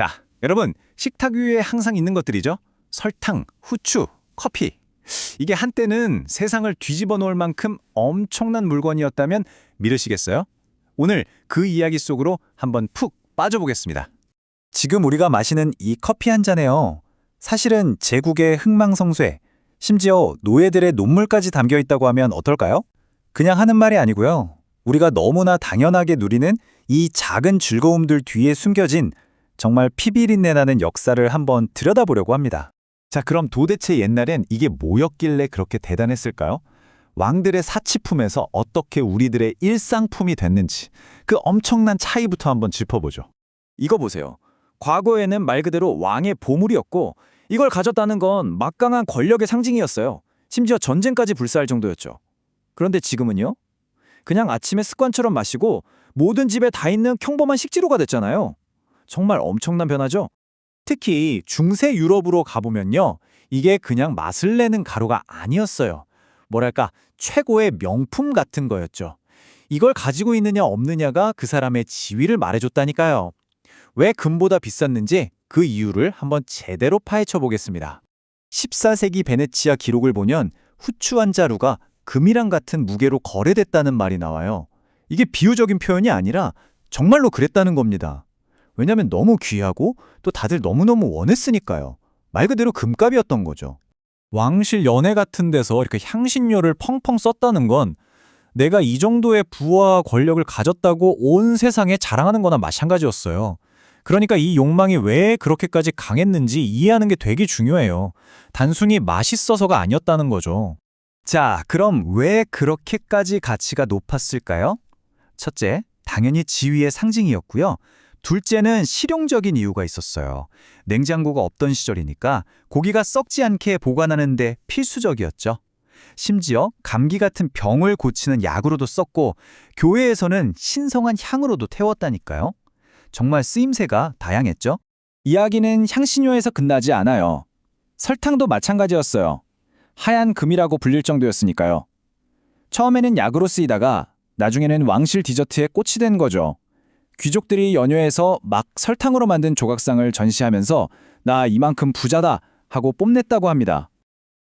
자, 여러분, 식탁 위에 항상 있는 것들이죠. 설탕, 후추, 커피. 이게 한때는 세상을 뒤집어 놓을 만큼 엄청난 물건이었다면 믿으시겠어요? 오늘 그 이야기 속으로 한번 푹 빠져보겠습니다. 지금 우리가 마시는 이 커피 한 잔에요. 사실은 제국의 흥망성쇠, 심지어 노예들의 논물까지 담겨 있다고 하면 어떨까요? 그냥 하는 말이 아니고요. 우리가 너무나 당연하게 누리는 이 작은 즐거움들 뒤에 숨겨진 정말 피비린내 나는 역사를 한번 들여다보려고 합니다. 자, 그럼 도대체 옛날엔 이게 뭐였길래 그렇게 대단했을까요? 왕들의 사치품에서 어떻게 우리들의 일상품이 됐는지 그 엄청난 차이부터 한번 짚어보죠. 이거 보세요. 과거에는 말 그대로 왕의 보물이었고 이걸 가졌다는 건 막강한 권력의 상징이었어요. 심지어 전쟁까지 불사할 정도였죠. 그런데 지금은요? 그냥 아침에 습관처럼 마시고 모든 집에 다 있는 평범한 식재료가 됐잖아요. 정말 엄청난 변화죠? 특히 중세 유럽으로 가보면요. 이게 그냥 맛을 내는 가루가 아니었어요. 뭐랄까 최고의 명품 같은 거였죠. 이걸 가지고 있느냐 없느냐가 그 사람의 지위를 말해줬다니까요. 왜 금보다 비쌌는지 그 이유를 한번 제대로 파헤쳐 보겠습니다. 14세기 베네치아 기록을 보면 후추 한 자루가 금이랑 같은 무게로 거래됐다는 말이 나와요. 이게 비유적인 표현이 아니라 정말로 그랬다는 겁니다. 왜냐면 너무 귀하고 또 다들 너무너무 원했으니까요. 말 그대로 금값이었던 거죠. 왕실 연회 같은 데서 이렇게 향신료를 펑펑 썼다는 건 내가 이 정도의 부와 권력을 가졌다고 온 세상에 자랑하는 거나 마찬가지였어요. 그러니까 이 욕망이 왜 그렇게까지 강했는지 이해하는 게 되게 중요해요. 단순히 맛있어서가 아니었다는 거죠. 자, 그럼 왜 그렇게까지 가치가 높았을까요? 첫째, 당연히 지위의 상징이었고요. 둘째는 실용적인 이유가 있었어요. 냉장고가 없던 시절이니까 고기가 썩지 않게 보관하는 데 필수적이었죠. 심지어 감기 같은 병을 고치는 약으로도 썼고 교회에서는 신성한 향으로도 태웠다니까요. 정말 쓰임새가 다양했죠. 이야기는 향신료에서 끝나지 않아요. 설탕도 마찬가지였어요. 하얀 금이라고 불릴 정도였으니까요. 처음에는 약으로 쓰이다가 나중에는 왕실 디저트에 꽃이 된 거죠. 귀족들이 연회에서 막 설탕으로 만든 조각상을 전시하면서 나 이만큼 부자다 하고 뽐냈다고 합니다.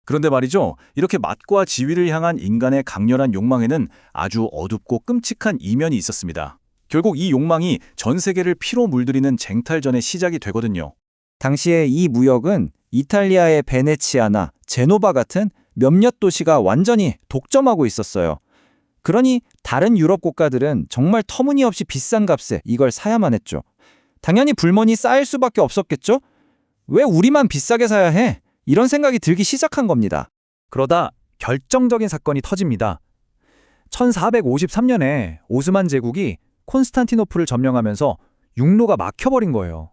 그런데 말이죠. 이렇게 맛과 지위를 향한 인간의 강렬한 욕망에는 아주 어둡고 끔찍한 이면이 있었습니다. 결국 이 욕망이 전 세계를 피로 물들이는 쟁탈전의 시작이 되거든요. 당시에 이 무역은 이탈리아의 베네치아나 제노바 같은 몇몇 도시가 완전히 독점하고 있었어요. 그러니 다른 유럽 국가들은 정말 터무니없이 비싼 값에 이걸 사야만 했죠. 당연히 불만이 쌓일 수밖에 없었겠죠? 왜 우리만 비싸게 사야 해? 이런 생각이 들기 시작한 겁니다. 그러다 결정적인 사건이 터집니다. 1453년에 오스만 제국이 콘스탄티노플을 점령하면서 육로가 막혀버린 거예요.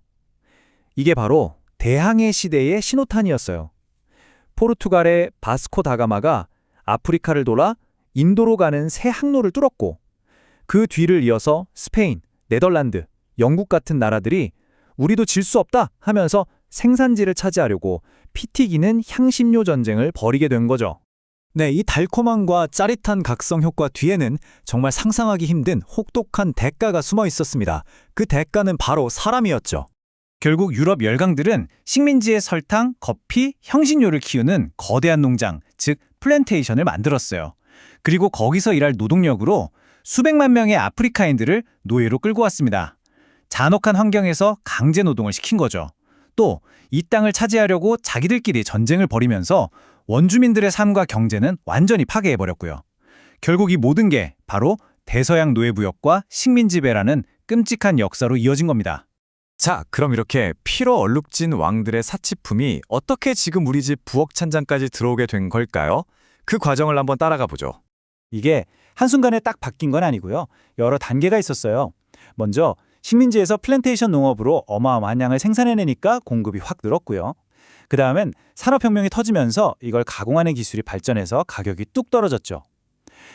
이게 바로 대항해 시대의 신호탄이었어요. 포르투갈의 바스코 다가마가 아프리카를 돌아 인도로 가는 새 항로를 뚫었고 그 뒤를 이어서 스페인, 네덜란드, 영국 같은 나라들이 우리도 질 수 없다 하면서 생산지를 차지하려고 피 튀기는 향신료 전쟁을 벌이게 된 거죠. 네, 이 달콤함과 짜릿한 각성 효과 뒤에는 정말 상상하기 힘든 혹독한 대가가 숨어 있었습니다. 그 대가는 바로 사람이었죠. 결국 유럽 열강들은 식민지의 설탕, 커피, 향신료를 키우는 거대한 농장, 즉 플랜테이션을 만들었어요. 그리고 거기서 일할 노동력으로 수백만 명의 아프리카인들을 노예로 끌고 왔습니다. 잔혹한 환경에서 강제 노동을 시킨 거죠. 또 이 땅을 차지하려고 자기들끼리 전쟁을 벌이면서 원주민들의 삶과 경제는 완전히 파괴해버렸고요. 결국 이 모든 게 바로 대서양 노예무역과 식민지배라는 끔찍한 역사로 이어진 겁니다. 자, 그럼 이렇게 피로 얼룩진 왕들의 사치품이 어떻게 지금 우리 집 부엌 찬장까지 들어오게 된 걸까요? 그 과정을 한번 따라가 보죠. 이게 한순간에 딱 바뀐 건 아니고요. 여러 단계가 있었어요. 먼저 식민지에서 플랜테이션 농업으로 어마어마한 양을 생산해내니까 공급이 확 늘었고요. 그 다음엔 산업혁명이 터지면서 이걸 가공하는 기술이 발전해서 가격이 뚝 떨어졌죠.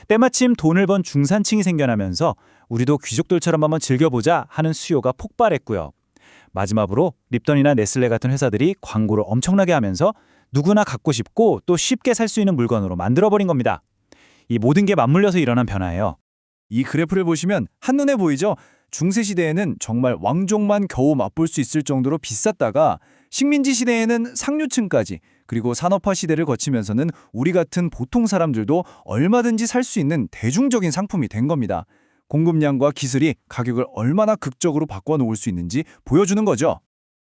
때마침 돈을 번 중산층이 생겨나면서 우리도 귀족들처럼 한번 즐겨보자 하는 수요가 폭발했고요. 마지막으로 립턴이나 네슬레 같은 회사들이 광고를 엄청나게 하면서 누구나 갖고 싶고 또 쉽게 살 수 있는 물건으로 만들어버린 겁니다. 이 모든 게 맞물려서 일어난 변화예요. 이 그래프를 보시면 한눈에 보이죠? 중세 시대에는 정말 왕족만 겨우 맛볼 수 있을 정도로 비쌌다가 식민지 시대에는 상류층까지 그리고 산업화 시대를 거치면서는 우리 같은 보통 사람들도 얼마든지 살 수 있는 대중적인 상품이 된 겁니다. 공급량과 기술이 가격을 얼마나 극적으로 바꿔놓을 수 있는지 보여주는 거죠.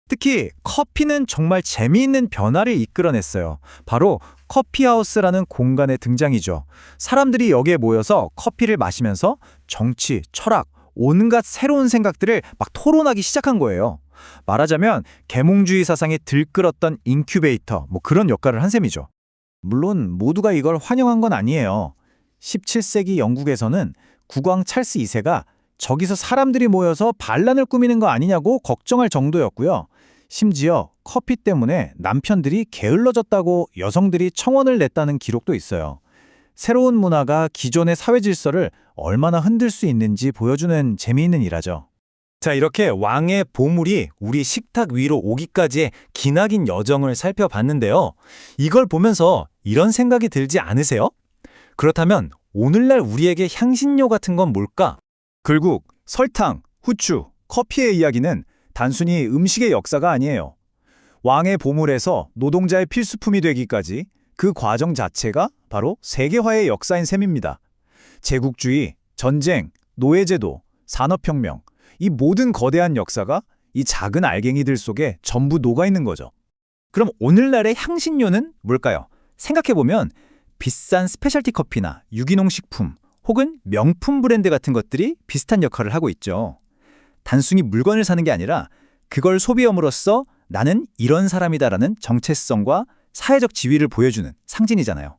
특히 커피는 정말 재미있는 변화를 이끌어냈어요. 바로 커피하우스라는 공간의 등장이죠. 사람들이 여기에 모여서 커피를 마시면서 정치, 철학, 온갖 새로운 생각들을 막 토론하기 시작한 거예요. 말하자면 계몽주의 사상이 들끓었던 인큐베이터, 그런 역할을 한 셈이죠. 물론 모두가 이걸 환영한 건 아니에요. 17세기 영국에서는 국왕 찰스 2세가 저기서 사람들이 모여서 반란을 꾸미는 거 아니냐고 걱정할 정도였고요. 심지어 커피 때문에 남편들이 게을러졌다고 여성들이 청원을 냈다는 기록도 있어요. 새로운 문화가 기존의 사회 질서를 얼마나 흔들 수 있는지 보여주는 재미있는 일화죠. 자, 이렇게 왕의 보물이 우리 식탁 위로 오기까지의 기나긴 여정을 살펴봤는데요. 이걸 보면서 이런 생각이 들지 않으세요? 그렇다면 오늘날 우리에게 향신료 같은 건 뭘까? 결국 설탕, 후추, 커피의 이야기는 단순히 음식의 역사가 아니에요. 왕의 보물에서 노동자의 필수품이 되기까지 그 과정 자체가 바로 세계화의 역사인 셈입니다. 제국주의, 전쟁, 노예제도, 산업혁명, 이 모든 거대한 역사가 이 작은 알갱이들 속에 전부 녹아있는 거죠. 그럼 오늘날의 향신료는 뭘까요? 생각해보면 비싼 스페셜티 커피나 유기농 식품 혹은 명품 브랜드 같은 것들이 비슷한 역할을 하고 있죠. 단순히 물건을 사는 게 아니라 그걸 소비함으로써 나는 이런 사람이다라는 정체성과 사회적 지위를 보여주는 상징이잖아요.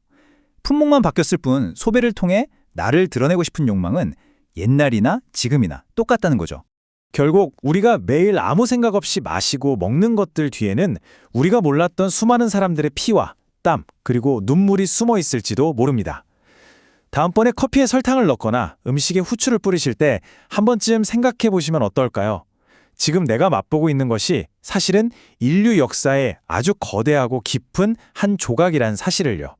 품목만 바뀌었을 뿐 소비를 통해 나를 드러내고 싶은 욕망은 옛날이나 지금이나 똑같다는 거죠. 결국 우리가 매일 아무 생각 없이 마시고 먹는 것들 뒤에는 우리가 몰랐던 수많은 사람들의 피와 땀 그리고 눈물이 숨어 있을지도 모릅니다. 다음번에 커피에 설탕을 넣거나 음식에 후추를 뿌리실 때 한 번쯤 생각해 보시면 어떨까요? 지금 내가 맛보고 있는 것이 사실은 인류 역사의 아주 거대하고 깊은 한 조각이란 사실을요.